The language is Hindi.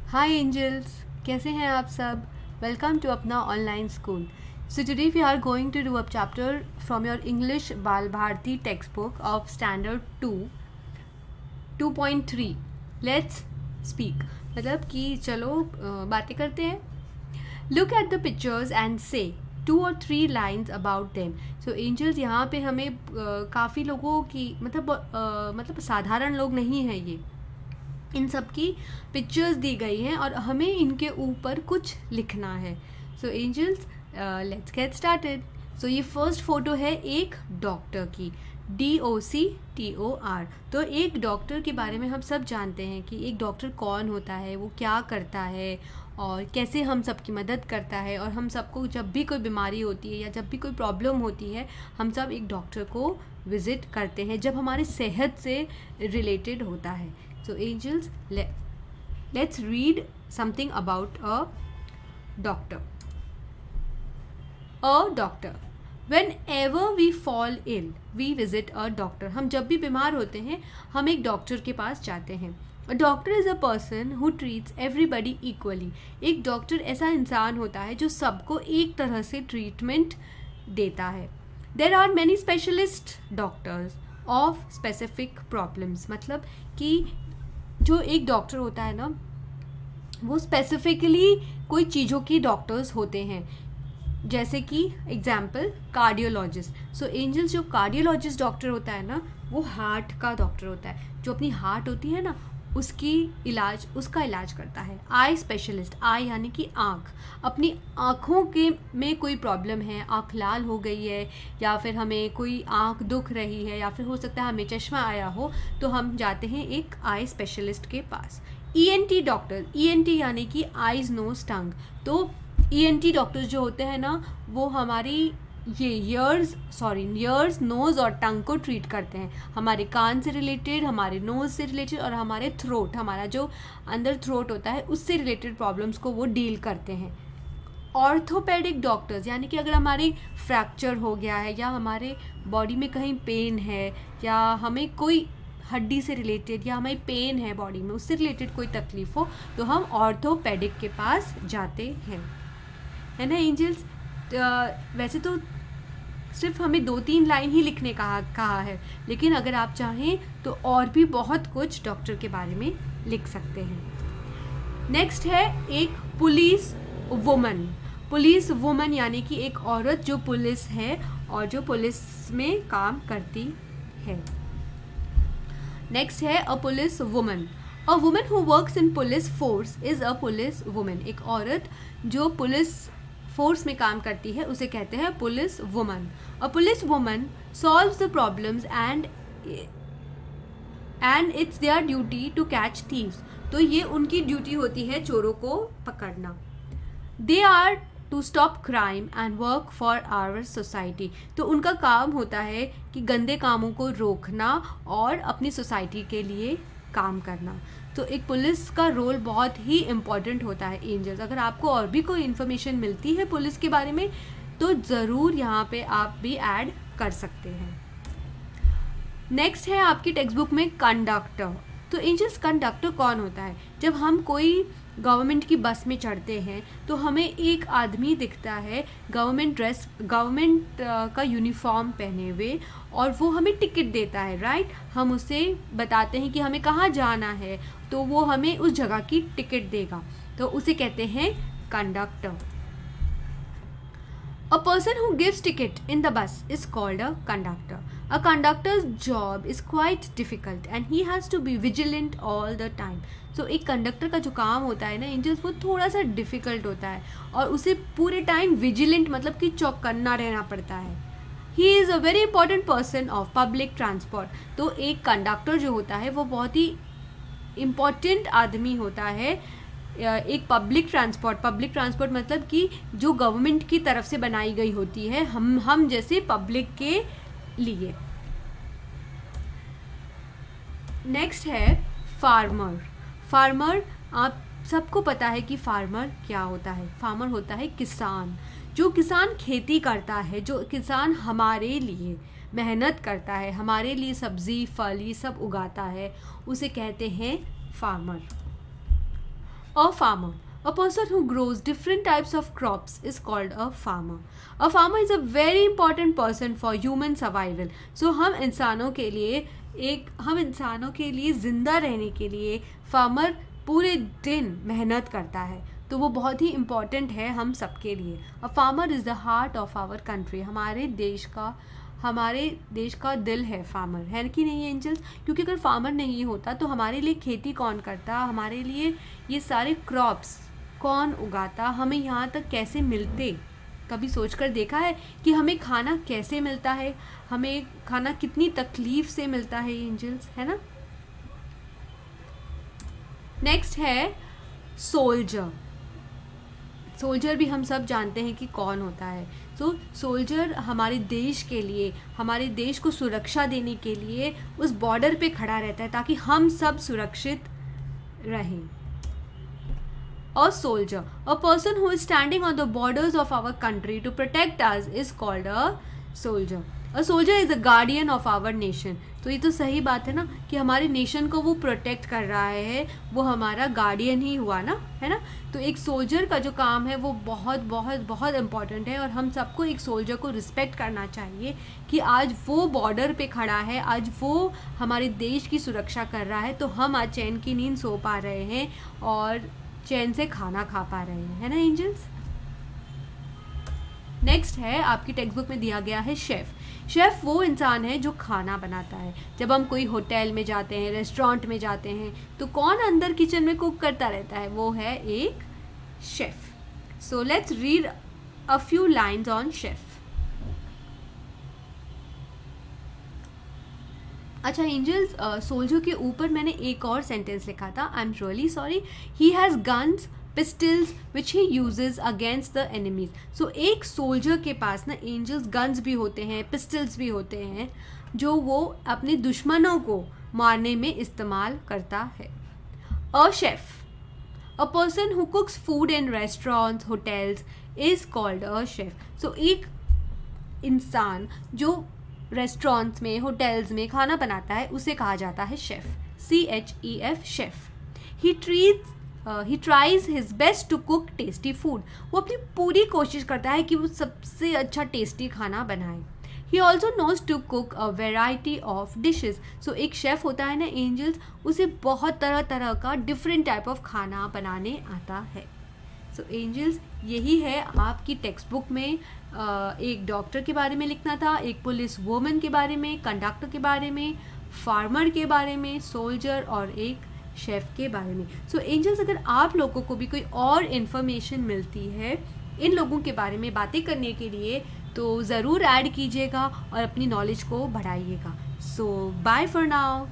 हाय एंजल्स, कैसे हैं आप सब। वेलकम टू अपना online school. So today we are going to do a chapter from your English Bal Bharati textbook of standard 2.3। Let's speak, मतलब कि चलो बातें करते हैं। Look at the pictures and say 2 or 3 lines about them. So angels, यहाँ पे हमें काफ़ी लोगों की मतलब साधारण लोग नहीं हैं ये, इन सब की पिक्चर्स दी गई हैं और हमें इनके ऊपर कुछ लिखना है। सो एंजल्स, लेट्स गेट स्टार्टेड। सो ये फर्स्ट फोटो है एक डॉक्टर की, DOCTOR। तो एक डॉक्टर के बारे में हम सब जानते हैं कि एक डॉक्टर कौन होता है, वो क्या करता है और कैसे हम सबकी मदद करता है। और हम सबको जब भी कोई बीमारी होती है या जब भी कोई प्रॉब्लम होती है, हम सब एक डॉक्टर को विज़िट करते हैं जब हमारी सेहत से रिलेटेड होता है। So angels, let's read something about a doctor. A doctor. Whenever we fall ill, we visit a doctor. हम जब भी बीमार होते हैं हम एक डॉक्टर के पास जाते हैं। A doctor is a person who treats everybody equally. एक डॉक्टर ऐसा इंसान होता है जो सबको एक तरह से ट्रीटमेंट देता है। There are many specialist doctors of specific problems. मतलब कि जो एक डॉक्टर होता है ना, वो स्पेसिफिकली कोई चीज़ों की डॉक्टर्स होते हैं, जैसे कि एग्जाम्पल कार्डियोलॉजिस्ट। सो एंजल्स, जो कार्डियोलॉजिस्ट डॉक्टर होता है ना, वो हार्ट का डॉक्टर होता है। जो अपनी हार्ट होती है ना, उसका इलाज करता है। आई स्पेशलिस्ट, आई यानी कि आँख, अपनी आँखों के में कोई प्रॉब्लम है, आँख लाल हो गई है या फिर हमें कोई आँख दुख रही है या फिर हो सकता है हमें चश्मा आया हो, तो हम जाते हैं एक आई स्पेशलिस्ट के पास। ENT डॉक्टर, ENT यानी कि आइज़ नोज टंग। तो ENT डॉक्टर्स जो होते हैं ना, वो हमारी ये ईयर्स, नोज़ और टंग को ट्रीट करते हैं। हमारे कान से रिलेटेड, हमारे नोज़ से रिलेटेड और हमारे थ्रोट, हमारा जो अंदर थ्रोट होता है उससे रिलेटेड प्रॉब्लम्स को वो डील करते हैं। ऑर्थोपेडिक डॉक्टर्स यानी कि अगर हमारी फ्रैक्चर हो गया है या हमारे बॉडी में कहीं पेन है या हमें कोई हड्डी से रिलेटेड या हमें पेन है बॉडी में, उससे रिलेटेड कोई तकलीफ़ हो, तो हम ऑर्थोपेडिक के पास जाते हैं, है ना एंजल्स। वैसे तो सिर्फ हमें 2-3 लाइन ही लिखने कहा है, लेकिन अगर आप चाहें तो और भी बहुत कुछ डॉक्टर के बारे में लिख सकते हैं। नेक्स्ट है एक पुलिस वुमन यानी कि एक औरत जो पुलिस है और जो पुलिस में काम करती है। नेक्स्ट है अ police woman who works in police force is a police woman. एक औरत जो पुलिस फोर्स में काम करती है उसे कहते हैं police woman. A police woman solves the problems and it's their duty to catch thieves. तो ये उनकी ड्यूटी होती है चोरों को पकड़ना। They are to stop crime and work for our society. तो उनका काम होता है कि गंदे कामों को रोकना और अपनी सोसाइटी के लिए काम करना। तो एक पुलिस का रोल बहुत ही इम्पॉर्टेंट होता है एंजल्स। अगर आपको और भी कोई इन्फॉर्मेशन मिलती है पुलिस के बारे में तो ज़रूर यहाँ पे आप भी ऐड कर सकते हैं। नेक्स्ट है आपकी टेक्स्ट बुक में कंडक्टर। तो एंजल्स, कंडक्टर कौन होता है? जब हम कोई गवर्नमेंट की बस में चढ़ते हैं तो हमें एक आदमी दिखता है गवर्नमेंट का यूनिफॉर्म पहने हुए, और वो हमें टिकट देता है, राइट। हम उसे बताते हैं कि हमें कहाँ जाना है, तो वो हमें उस जगह की टिकट देगा, तो उसे कहते हैं conductor. A person who gives ticket in the bus is called a conductor. A conductor's job is quite difficult and he has to be vigilant all the time. So एक कंडक्टर का जो काम होता है ना एंजल्स, वो थोड़ा सा डिफ़िकल्ट होता है और उसे पूरे टाइम विजिलेंट मतलब कि चौकन्ना रहना पड़ता है। He is a very important person of public transport. तो एक कंडक्टर जो होता है वो बहुत ही इम्पॉर्टेंट आदमी होता है एक पब्लिक ट्रांसपोर्ट मतलब कि जो गवर्नमेंट की तरफ से बनाई गई होती है हम जैसे पब्लिक के लिए। नेक्स्ट है फार्मर। आप सबको पता है कि फार्मर क्या होता है। फार्मर होता है किसान। जो किसान खेती करता है, जो किसान हमारे लिए मेहनत करता है, हमारे लिए सब्जी फल ये सब उगाता है, उसे कहते हैं farmer. A farmer, a person who grows different types of crops, is called a farmer. A farmer is a very important person for human survival. So हम इंसानों के लिए ज़िंदा रहने के लिए फार्मर पूरे दिन मेहनत करता है, तो वो बहुत ही इम्पॉर्टेंट है हम सबके लिए. A farmer is the heart of our country. हमारे देश का दिल है फार्मर, है कि नहीं एंजल्स? क्योंकि अगर फार्मर नहीं होता तो हमारे लिए खेती कौन करता, हमारे लिए ये सारे क्रॉप्स कौन उगाता, हमें यहाँ तक कैसे मिलते? कभी सोचकर देखा है कि हमें खाना कैसे मिलता है, हमें खाना कितनी तकलीफ से मिलता है एंजल्स, है ना? नेक्स्ट है सोल्जर. सोल्जर भी हम सब जानते हैं कि कौन होता है. सोल्जर हमारे देश के लिए, हमारे देश को सुरक्षा देने के लिए उस बॉर्डर पे खड़ा रहता है ताकि हम सब सुरक्षित रहें. A soldier, a person who is standing on the borders of our country to protect us, is called a soldier. A soldier is the guardian of our nation. तो ये तो सही बात है ना कि हमारे नेशन को वो प्रोटेक्ट कर रहा है, वो हमारा गार्डियन ही हुआ ना, है ना? तो एक सोल्जर का जो काम है वो बहुत बहुत बहुत इम्पॉर्टेंट है और हम सबको एक सोल्जर को रिस्पेक्ट करना चाहिए कि आज वो बॉर्डर पे खड़ा है, आज वो हमारे देश की सुरक्षा कर रहा है, तो हम आज चैन की नींद सो पा रहे हैं और चैन से खाना खा पा रहे हैं, है ना एंजल्स? नेक्स्ट है, आपकी टेक्स्ट बुक में दिया गया है शेफ़. शेफ़ वो इंसान है जो खाना बनाता है. जब हम कोई होटल में जाते हैं, रेस्टोरेंट में जाते हैं, तो कौन अंदर किचन में कुक करता रहता है? वो है एक chef. So let's read a few lines on chef. अच्छा एंजल्स, सोल्जर के ऊपर मैंने एक और सेंटेंस लिखा था. I am really sorry. He has guns, pistols which he uses against the enemies. So एक सोल्जर के पास ना एंजल्स गन्स भी होते हैं, पिस्टल्स भी होते हैं, जो वो अपने दुश्मनों को मारने में इस्तेमाल करता है. A chef, a person who cooks food in restaurants, hotels, is called a chef. So एक इंसान जो रेस्टोरेंट्स में, होटल्स में खाना बनाता है, उसे कहा जाता है chef. CHEF, chef. He tries his best to cook tasty food. वो अपनी पूरी कोशिश करता है कि वो सबसे अच्छा टेस्टी खाना बनाए. He also knows to cook a variety of dishes. So एक शेफ़ होता है ना एंजल्स, उसे बहुत तरह तरह का डिफरेंट टाइप ऑफ खाना बनाने आता है. सो एंजल्स, यही है आपकी टेक्स्ट बुक में. एक डॉक्टर के बारे में लिखना था, एक पुलिस वुमन के बारे में, कंडक्टर के बारे में, फार्मर के बारे में, सोल्जर और एक शेफ़ के बारे में. सो एंजल्स, अगर आप लोगों को भी कोई और इन्फॉर्मेशन मिलती है इन लोगों के बारे में बातें करने के लिए, तो ज़रूर ऐड कीजिएगा और अपनी नॉलेज को बढ़ाइएगा. सो बाय फॉर नाउ.